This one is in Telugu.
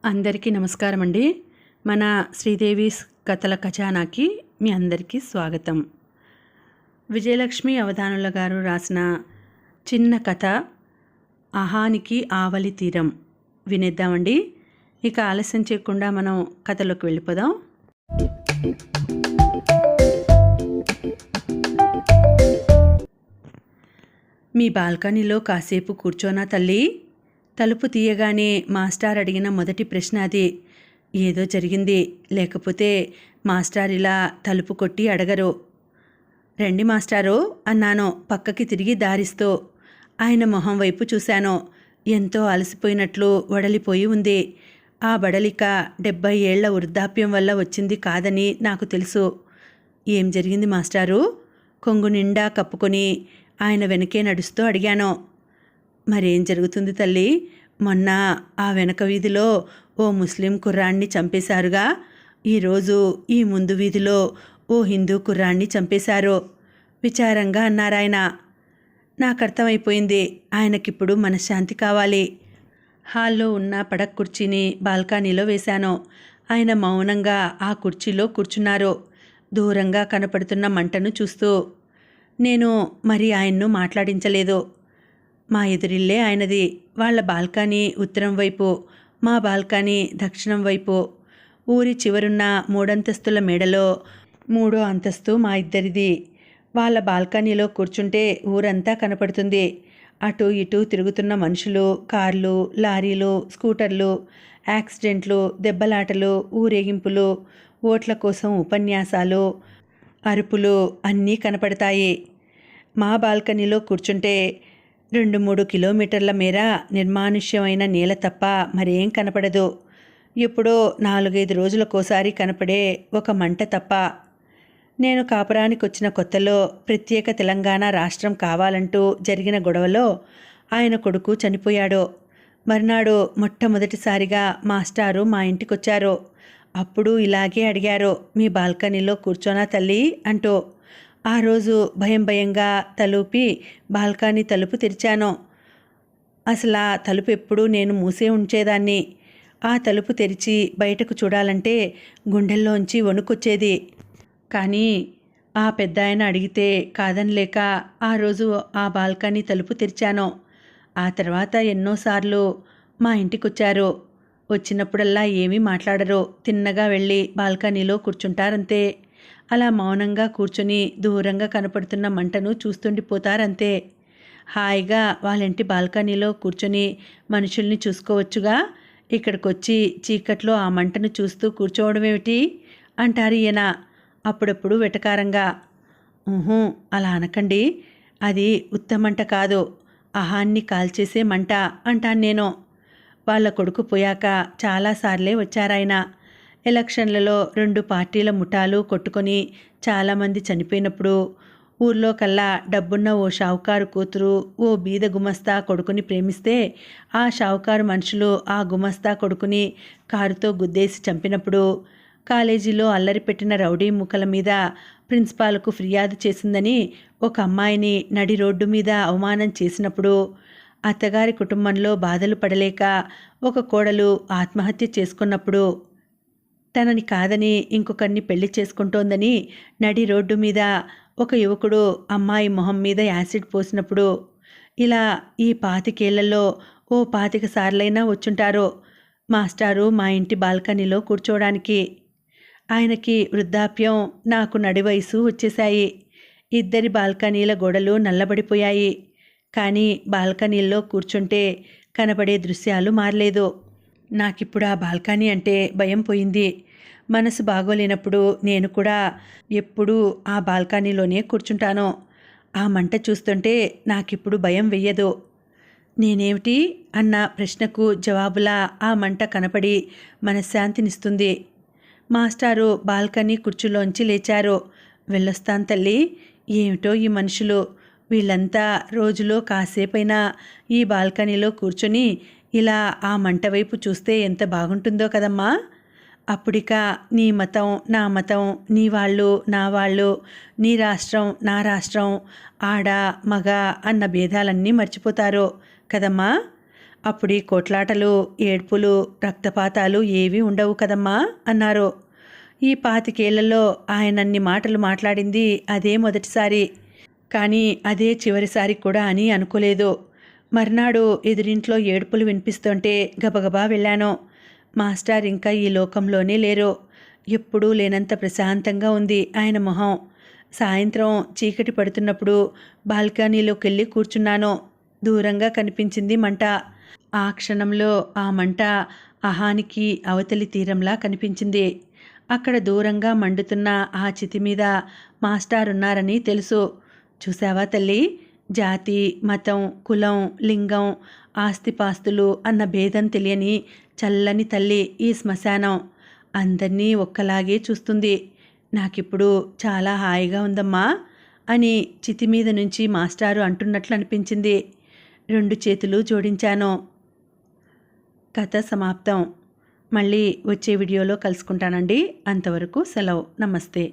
అందరికీ నమస్కారం అండి. మన శ్రీదేవి కథల ఖజానాకి మీ అందరికీ స్వాగతం. విజయలక్ష్మి అవధానుల గారు రాసిన చిన్న కథ అహానికి ఆవలి తీరం వినేద్దామండి. ఇక ఆలస్యం చేయకుండా మనం కథలోకి వెళ్ళిపోదాం. మీ బాల్కనీలో కాసేపు కూర్చోనా తల్లి? తలుపు తీయగానే మాస్టార్ అడిగిన మొదటి ప్రశ్న అది. ఏదో జరిగింది, లేకపోతే మాస్టార్ ఇలా తలుపు కొట్టి అడగరు. రండి మాస్టారు అన్నాను పక్కకి తిరిగి దారిస్తూ. ఆయన మొహం వైపు చూశాను. ఎంతో అలసిపోయినట్లు వడలిపోయి ఉంది. ఆ బడలిక 70 ఏళ్ల వృద్ధాప్యం వల్ల వచ్చింది కాదని నాకు తెలుసు. ఏం జరిగింది మాస్టారు? కొంగు నిండా కప్పుకొని ఆయన వెనకే నడుస్తూ అడిగాను. మరేం జరుగుతుంది తల్లి? మొన్న ఆ వెనక వీధిలో ఓ ముస్లిం కుర్రాన్ని చంపేశారుగా. ఈరోజు ఈ ముందు వీధిలో ఓ హిందూ కుర్రాన్ని చంపేశారు విచారంగా అన్నారాయన. నాకు అర్థమైపోయింది. ఆయనకిప్పుడు మనశ్శాంతి కావాలి. హాల్లో ఉన్న పడక కుర్చీని బాల్కనీలో వేశాను. ఆయన మౌనంగా ఆ కుర్చీలో కూర్చున్నారు, దూరంగా కనపడుతున్న మంటను చూస్తూ. నేను మరి ఆయన్ను మాట్లాడించలేదు. మా ఎదురిల్లే ఆయనది. వాళ్ళ బాల్కనీ ఉత్తరం వైపు, మా బాల్కనీ దక్షిణం వైపు. ఊరి చివరున్న 3 అంతస్తుల మేడలో 3వ అంతస్తు మా ఇద్దరిది. వాళ్ళ బాల్కనీలో కూర్చుంటే ఊరంతా కనపడుతుంది. అటు ఇటు తిరుగుతున్న మనుషులు, కార్లు, లారీలు, స్కూటర్లు, యాక్సిడెంట్లు, దెబ్బలాటలు, ఊరేగింపులు, ఓట్ల కోసం ఉపన్యాసాలు, అరుపులు అన్నీ కనపడతాయి. మా బాల్కనీలో కూర్చుంటే 2-3 కిలోమీటర్ల మేర నిర్మానుష్యమైన నేల తప్ప మరేం కనపడదు. ఎప్పుడో 4-5 రోజులకోసారి కనపడే ఒక మంట తప్ప. నేను కాపురానికి వచ్చిన కొత్తలో ప్రత్యేక తెలంగాణ రాష్ట్రం కావాలంటూ జరిగిన గొడవలో ఆయన కొడుకు చనిపోయాడు. మర్నాడు మొట్టమొదటిసారిగా మాస్టారు మా ఇంటికొచ్చారు. అప్పుడు ఇలాగే అడిగారు, మీ బాల్కనీలో కూర్చోనా తల్లి అంటూ. ఆ రోజు భయంగా తలుపి బాల్కనీ తలుపు తెరిచాను. అసలు ఆ తలుపు ఎప్పుడూ నేను మూసే ఉంచేదాన్ని. ఆ తలుపు తెరిచి బయటకు చూడాలంటే గుండెల్లోంచి వణుకొచ్చేది. కానీ ఆ పెద్దాయన అడిగితే కాదనలేక ఆ రోజు ఆ బాల్కనీ తలుపు తెరిచాను. ఆ తర్వాత ఎన్నోసార్లు మా ఇంటికొచ్చారు. వచ్చినప్పుడల్లా ఏమీ మాట్లాడరు. తిన్నగా వెళ్ళి బాల్కనీలో కూర్చుంటారంతే. అలా మౌనంగా కూర్చొని దూరంగా కనపడుతున్న మంటను చూస్తుండిపోతారంతే. హాయిగా వాళ్ళింటి బాల్కనీలో కూర్చొని మనుషుల్ని చూసుకోవచ్చుగా. ఇక్కడికొచ్చి చీకట్లో ఆ మంటను చూస్తూ కూర్చోవడమేమిటి అంటారు ఈయన అప్పుడప్పుడు వెటకారంగా. అలా అనకండి, అది ఉత్తమంట కాదు, అహాన్ని కాల్చేసే మంట అంటాను నేను. వాళ్ళ కొడుకు పోయాక చాలాసార్లే వచ్చారాయన. ఎలక్షన్లలో 2 పార్టీల ముఠాలు కొట్టుకొని చాలామంది చనిపోయినప్పుడు ఊర్లో కల్లా డబ్బున్న ఓ షావుకారు కూతురు ఓ బీద గుమస్తా కొడుకుని ప్రేమిస్తే ఆ షావుకారు మనుషులు ఆ గుమస్తా కొడుకుని కారుతో గుద్దేసి చంపినప్పుడు, కాలేజీలో అల్లరి పెట్టిన రౌడీ ముక్కల మీద ప్రిన్సిపాల్కు ఫిర్యాదు చేసిందని ఒక అమ్మాయిని నడి రోడ్డు మీద అవమానం చేసినప్పుడు, అత్తగారి కుటుంబంలో బాధలు పడలేక ఒక కోడలు ఆత్మహత్య చేసుకున్నప్పుడు, తనని కాదని ఇంకొకరిని పెళ్లి చేసుకుంటోందని నడి రోడ్డు మీద ఒక యువకుడు అమ్మాయి మొహం మీద యాసిడ్ పోసినప్పుడు, ఇలా ఈ 25 ఏళ్లలో ఓ 25 సార్లైనా వచ్చుంటారు మాస్టారు మా ఇంటి బాల్కనీలో కూర్చోవడానికి. ఆయనకి వృద్ధాప్యం, నాకు నడి వయసు వచ్చేశాయి. ఇద్దరి బాల్కనీల గోడలు నల్లబడిపోయాయి. కానీ బాల్కనీల్లో కూర్చుంటే కనబడే దృశ్యాలు మారలేదు. నాకిప్పుడు ఆ బాల్కనీ అంటే భయం పోయింది. మనసు బాగోలేనప్పుడు నేను కూడా ఎప్పుడూ ఆ బాల్కనీలోనే కూర్చుంటాను. ఆ మంట చూస్తుంటే నాకిప్పుడు భయం వెయ్యదు. నేనేమిటి అన్న ప్రశ్నకు జవాబులా ఆ మంట కనపడి మనశ్శాంతినిస్తుంది. మాస్టారు బాల్కనీ కుర్చీలోంచి లేచారు. వెళ్ళొస్తాను తల్లి. ఏమిటో ఈ మనుషులు, వీళ్ళంతా రోజులో కాసేపైనా ఈ బాల్కనీలో కూర్చొని ఇలా ఆ మంట వైపు చూస్తే ఎంత బాగుంటుందో కదమ్మా. అప్పుడిక నీ మతం నా మతం, నీ వాళ్ళు నా వాళ్ళు, నీ రాష్ట్రం నా రాష్ట్రం, ఆడ మగ అన్న భేదాలన్నీ మర్చిపోతారు కదమ్మా. అప్పుడీ కొట్లాటలు, ఏడ్పులు, రక్తపాతాలు ఏవీ ఉండవు కదమ్మా అన్నారు. ఈ 25 ఆయనన్ని మాటలు మాట్లాడింది అదే మొదటిసారి. కానీ అదే చివరిసారి కూడా అని అనుకోలేదు. మర్నాడు ఎదురింట్లో ఏడుపులు వినిపిస్తుంటే గబగబా వెళ్ళాను. మాస్టర్ ఇంకా ఈ లోకంలోనే లేరు. ఎప్పుడూ లేనంత ప్రశాంతంగా ఉంది ఆయన మొహం. సాయంత్రం చీకటి పడుతున్నప్పుడు బాల్కనీలోకెళ్ళి కూర్చున్నాను. దూరంగా కనిపించింది మంట. ఆ క్షణంలో ఆ మంట అహానికి అవతలి తీరంలా కనిపించింది. అక్కడ దూరంగా మండుతున్న ఆ చితి మీద మాస్టారున్నారని తెలుసు. చూసావా తల్లి, జాతి, మతం, కులం, లింగం, ఆస్తిపాస్తులు అన్న భేదం తెలియని చల్లని తల్లి ఈ శ్మశానం. అందరినీ ఒక్కలాగే చూస్తుంది. నాకిప్పుడు చాలా హాయిగా ఉందమ్మా అని చితి మీద నుంచి మాస్టారు అంటున్నట్లు అనిపించింది. 2 చేతులు జోడించాను. కథ సమాప్తం. మళ్ళీ వచ్చే వీడియోలో కలుసుకుంటానండి. అంతవరకు సెలవు. నమస్తే.